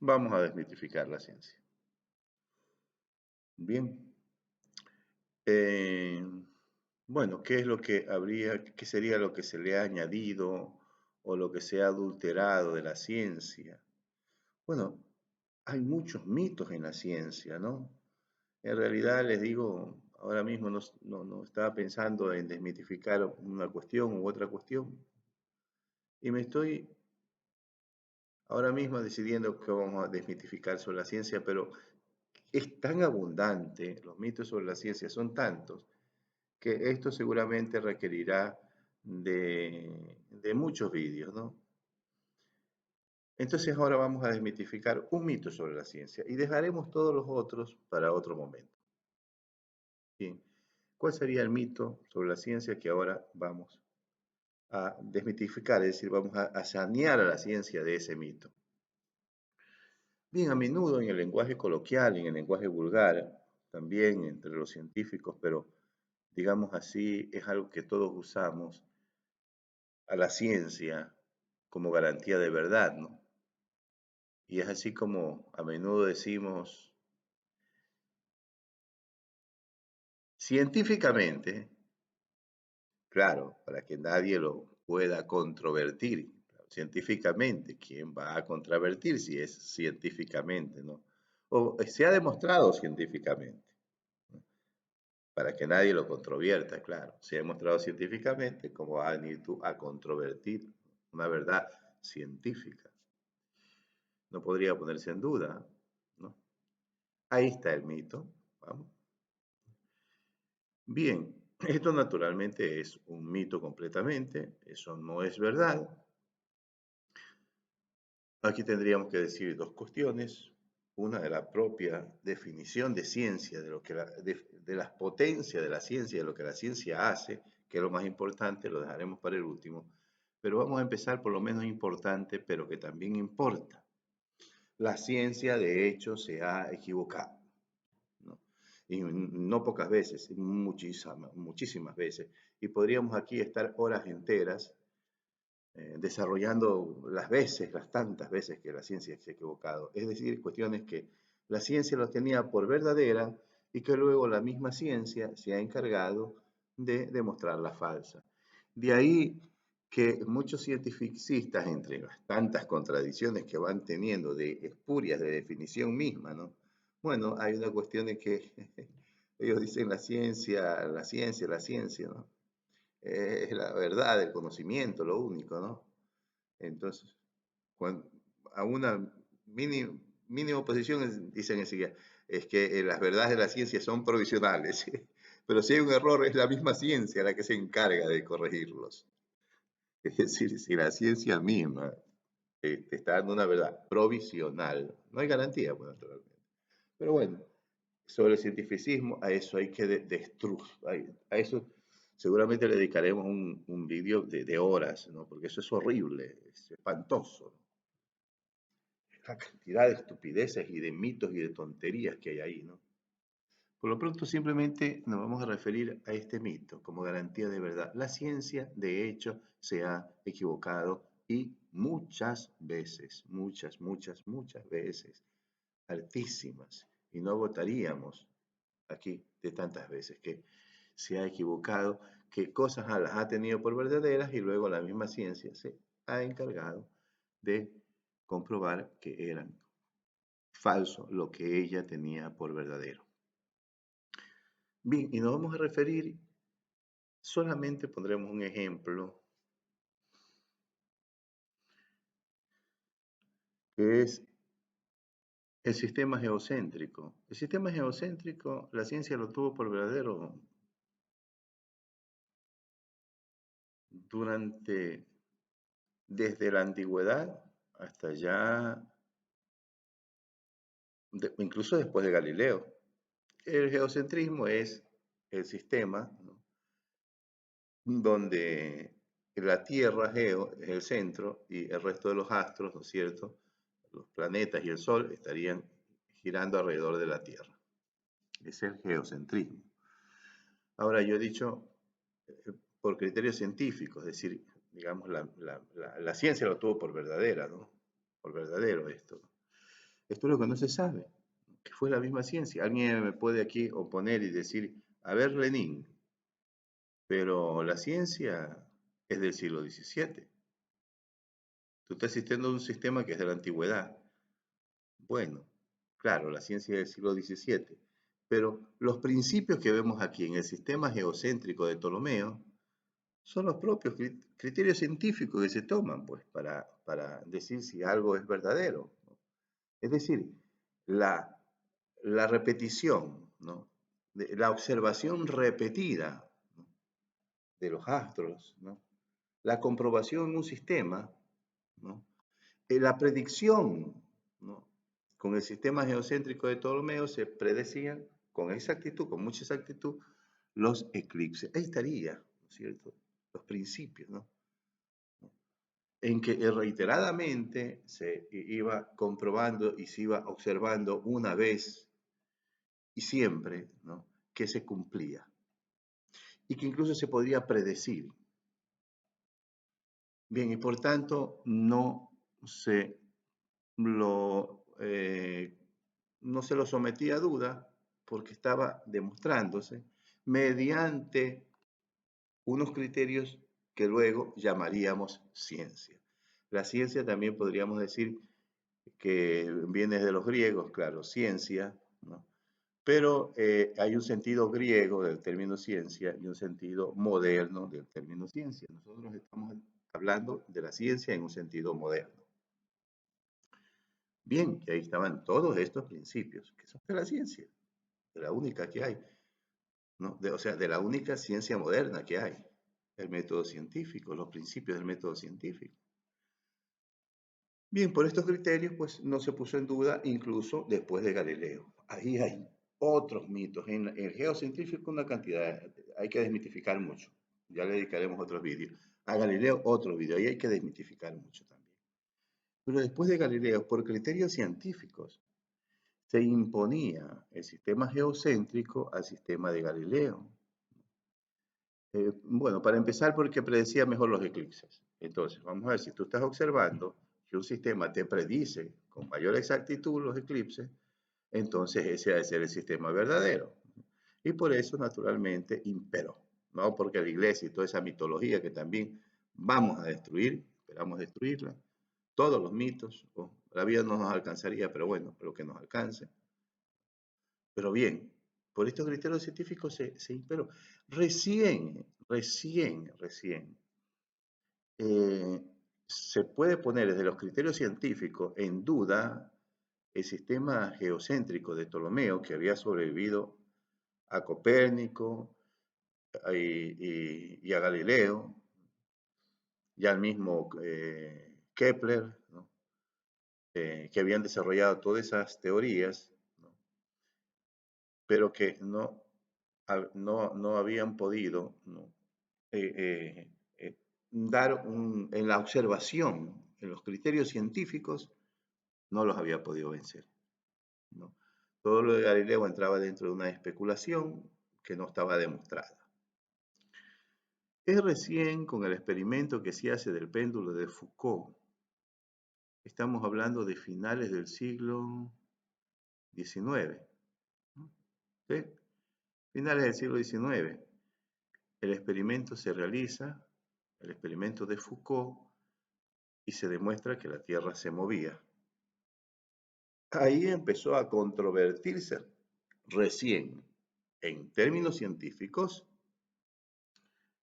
Vamos a desmitificar la ciencia. Bien. Eh, bueno, ¿qué es lo que habría, qué sería lo que se le ha añadido o lo que se ha adulterado de la ciencia? Bueno, hay muchos mitos en la ciencia, ¿no? En realidad, les digo, ahora mismo no estaba pensando en desmitificar una cuestión u otra cuestión y me estoy ahora mismo decidiendo que vamos a desmitificar sobre la ciencia, pero es tan abundante, los mitos sobre la ciencia son tantos, que esto seguramente requerirá de muchos vídeos, ¿no? Entonces ahora vamos a desmitificar un mito sobre la ciencia y dejaremos todos los otros para otro momento. Bien, ¿cuál sería el mito sobre la ciencia que ahora vamos a desmitificar? Es decir, vamos a sanear a la ciencia de ese mito. Bien, a menudo en el lenguaje coloquial, en el lenguaje vulgar, también entre los científicos, pero digamos así, es algo que todos usamos a la ciencia como garantía de verdad, ¿no? Y es así como a menudo decimos, científicamente, claro, para que nadie lo pueda controvertir, científicamente, ¿quién va a controvertir si es científicamente, ¿no? O se ha demostrado científicamente, ¿no? Para que nadie lo controvierta, claro. Se ha demostrado científicamente, ¿cómo vas a venir tú a controvertir una verdad científica? No podría ponerse en duda, ¿no? Ahí está el mito, vamos. Bien, esto naturalmente es un mito completamente, eso no es verdad. Aquí tendríamos que decir dos cuestiones. Una de la propia definición de ciencia, de, lo que de las potencias de la ciencia, de lo que la ciencia hace, que es lo más importante, lo dejaremos para el último. Pero vamos a empezar por lo menos importante, pero que también importa. La ciencia, de hecho, se ha equivocado, ¿no? Y no pocas veces, muchísimas veces. Y podríamos aquí estar horas enteras desarrollando las tantas veces que la ciencia se ha equivocado. Es decir, cuestiones que la ciencia los tenía por verdadera y que luego la misma ciencia se ha encargado de demostrarla falsa. De ahí que muchos cientificistas, entre las tantas contradicciones que van teniendo de espurias de definición misma, ¿no? Bueno, hay una cuestión de que ellos dicen la ciencia, ¿no? Es la verdad, el conocimiento, lo único, ¿no? Entonces, cuando, a una mínima, mínima oposición dicen enseguida, es que las verdades de la ciencia son provisionales, pero si hay un error es la misma ciencia la que se encarga de corregirlos. Es decir, si la ciencia misma te está dando una verdad provisional, no hay garantía, pues, naturalmente. Pero bueno, sobre el cientificismo, a eso hay que destruir, a eso seguramente le dedicaremos un vídeo de horas, ¿no? Porque eso es horrible, es espantoso, ¿no? La cantidad de estupideces y de mitos y de tonterías que hay ahí, ¿no? Por lo pronto simplemente nos vamos a referir a este mito como garantía de verdad. La ciencia, de hecho, se ha equivocado y muchas veces, muchas veces, altísimas. Y no votaríamos aquí de tantas veces que se ha equivocado, que cosas las ha tenido por verdaderas y luego la misma ciencia se ha encargado de comprobar que eran falso lo que ella tenía por verdadero. Bien, y nos vamos a referir, solamente pondremos un ejemplo, que es el sistema geocéntrico. El sistema geocéntrico, la ciencia lo tuvo por verdadero durante, desde la antigüedad hasta ya, incluso después de Galileo. El geocentrismo es el sistema, ¿no?, donde la Tierra, Geo, es el centro y el resto de los astros, ¿no es cierto?, los planetas y el Sol estarían girando alrededor de la Tierra. Es el geocentrismo. Ahora, yo he dicho por criterios científicos, es decir, digamos, la ciencia lo tuvo por verdadera, ¿no? Por verdadero esto, ¿no? Esto es lo que no se sabe, que fue la misma ciencia. Alguien me puede aquí oponer y decir, a ver, Lenin, pero la ciencia es del siglo XVII. Tú estás asistiendo a un sistema que es de la antigüedad. Bueno, claro, la ciencia es del siglo XVII, pero los principios que vemos aquí en el sistema geocéntrico de Ptolomeo son los propios criterios científicos que se toman pues, para decir si algo es verdadero. Es decir, la, la repetición, ¿no? La observación repetida, ¿no? De los astros, ¿no? La comprobación en un sistema, ¿no? La predicción, ¿no? Con el sistema geocéntrico de Ptolomeo se predecían con exactitud, con mucha exactitud, los eclipses. Ahí estaría, ¿no es cierto? Los principios, ¿no? En que reiteradamente se iba comprobando y se iba observando una vez y siempre, ¿no? Que se cumplía y que incluso se podría predecir. Bien, y por tanto se lo, no se lo sometía a duda porque estaba demostrándose mediante unos criterios que luego llamaríamos ciencia. La ciencia también podríamos decir que viene de los griegos, claro, ciencia, ¿no? Pero hay un sentido griego del término ciencia y un sentido moderno del término ciencia. Nosotros estamos hablando de la ciencia en un sentido moderno. Bien, que ahí estaban todos estos principios, que son de la ciencia, de la única que hay, ¿no? O sea, de la única ciencia moderna que hay, el método científico, los principios del método científico. Bien, por estos criterios, pues no se puso en duda incluso después de Galileo. Ahí hay otros mitos. En el geocientífico una cantidad, hay que desmitificar mucho. Ya le dedicaremos otros vídeos. A Galileo otro vídeo, ahí hay que desmitificar mucho también. Pero después de Galileo, por criterios científicos, se imponía el sistema geocéntrico al sistema de Galileo. Bueno, para empezar, porque predecía mejor los eclipses. Entonces, vamos a ver, si tú estás observando que un sistema te predice con mayor exactitud los eclipses, entonces ese debe ser el sistema verdadero. Y por eso, naturalmente, imperó, ¿no? Porque la iglesia y toda esa mitología que también vamos a destruir, esperamos destruirla, todos los mitos, la vida no nos alcanzaría, pero bueno, pero que nos alcance. Pero bien, por estos criterios científicos se imperó. Recién eh, se puede poner desde los criterios científicos en duda el sistema geocéntrico de Ptolomeo que había sobrevivido a Copérnico y a Galileo, y al mismo Kepler, ¿no? Que habían desarrollado todas esas teorías, ¿no? Pero que no habían podido, ¿no? eh, eh, dar en la observación, en los criterios científicos, no los había podido vencer, ¿no? Todo lo de Galileo entraba dentro de una especulación que no estaba demostrada. Es recién con el experimento que se hace del péndulo de Foucault, estamos hablando de finales del siglo XIX, ¿no? ¿Sí? Finales del siglo XIX, el experimento se realiza, el experimento de Foucault, y se demuestra que la Tierra se movía. Ahí empezó a controvertirse recién, en términos científicos,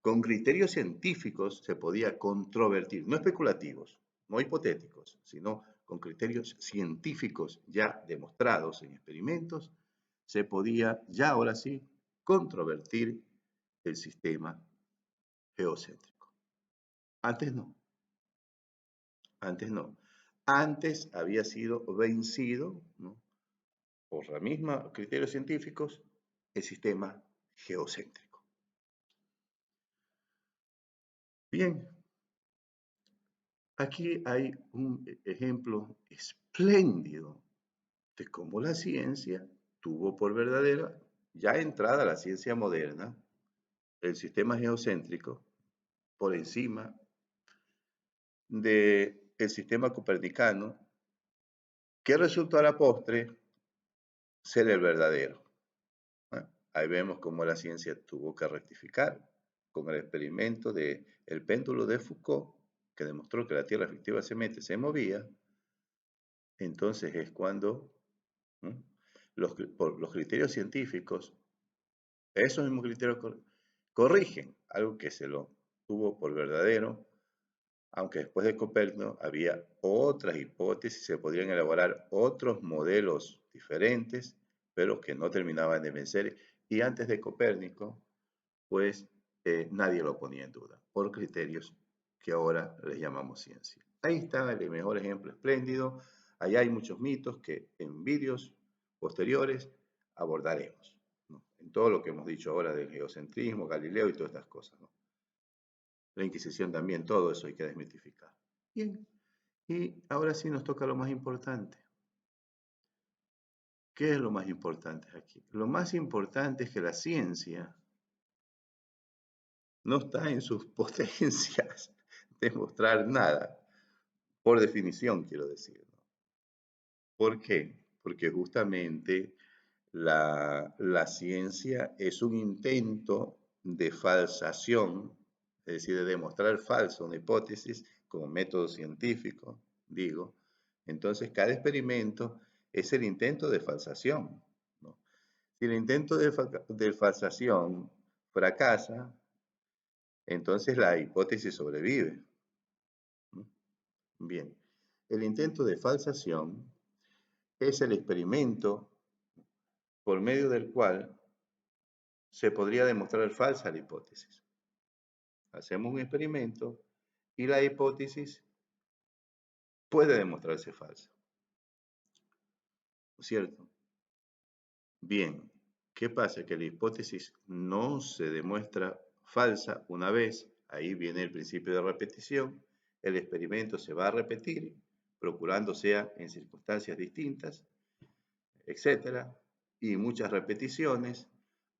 con criterios científicos se podía controvertir, no especulativos, no hipotéticos, sino con criterios científicos ya demostrados en experimentos, se podía ya ahora sí controvertir el sistema geocéntrico. Antes no, antes no. Antes había sido vencido, ¿no? Por la misma criterios científicos el sistema geocéntrico. Bien, aquí hay un ejemplo espléndido de cómo la ciencia tuvo por verdadera, ya entrada la ciencia moderna, el sistema geocéntrico por encima del sistema copernicano que resultó a la postre ser el verdadero. Ahí vemos cómo la ciencia tuvo que rectificar con el experimento del péndulo de Foucault, que demostró que la Tierra efectivamente se movía. Entonces es cuando por los criterios científicos, esos mismos criterios corrigen algo que se lo tuvo por verdadero, aunque después de Copérnico había otras hipótesis, se podrían elaborar otros modelos diferentes, pero que no terminaban de vencer. Y antes de Copérnico, pues nadie lo ponía en duda, por criterios que ahora les llamamos ciencia. Ahí está el mejor ejemplo espléndido. Allá hay muchos mitos que en vídeos posteriores abordaremos, ¿no? En todo lo que hemos dicho ahora del geocentrismo, Galileo y todas estas cosas, ¿no? La Inquisición también, todo eso hay que desmitificar. Bien, y ahora sí nos toca lo más importante. ¿Qué es lo más importante aquí? Lo más importante es que la ciencia no está en sus potencias de mostrar nada, por definición quiero decir, ¿no? ¿Por qué? Porque justamente la ciencia es un intento de falsación, es decir, de demostrar falso una hipótesis como método científico, digo. Entonces, cada experimento es el intento de falsación, ¿no? Si el intento de falsación fracasa, entonces la hipótesis sobrevive. Bien, el intento de falsación es el experimento por medio del cual se podría demostrar falsa la hipótesis. Hacemos un experimento y la hipótesis puede demostrarse falsa, ¿no es cierto? Bien, ¿qué pasa? Que la hipótesis no se demuestra falsa una vez, ahí viene el principio de repetición, el experimento se va a repetir, procurando sea en circunstancias distintas, etcétera, y muchas repeticiones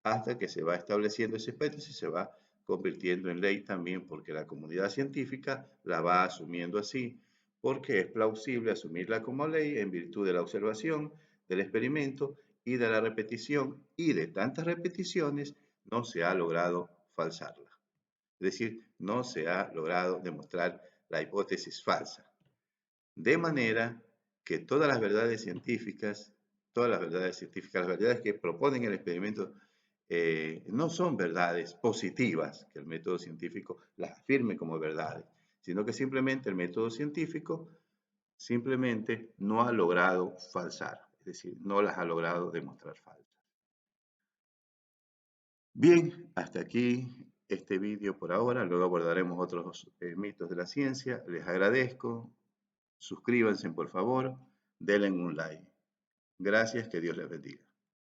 hasta que se va estableciendo esa hipótesis, se va convirtiendo en ley también porque la comunidad científica la va asumiendo así, porque es plausible asumirla como ley en virtud de la observación, del experimento y de la repetición, y de tantas repeticiones no se ha logrado falsarla. Es decir, no se ha logrado demostrar la hipótesis falsa. De manera que las verdades que proponen el experimento, no son verdades positivas que el método científico las afirme como verdades, sino que simplemente el método científico simplemente no ha logrado falsar, es decir, no las ha logrado demostrar falsas. Bien, hasta aquí este vídeo por ahora, luego abordaremos otros mitos de la ciencia. Les agradezco, suscríbanse por favor, denle un like. Gracias, que Dios les bendiga.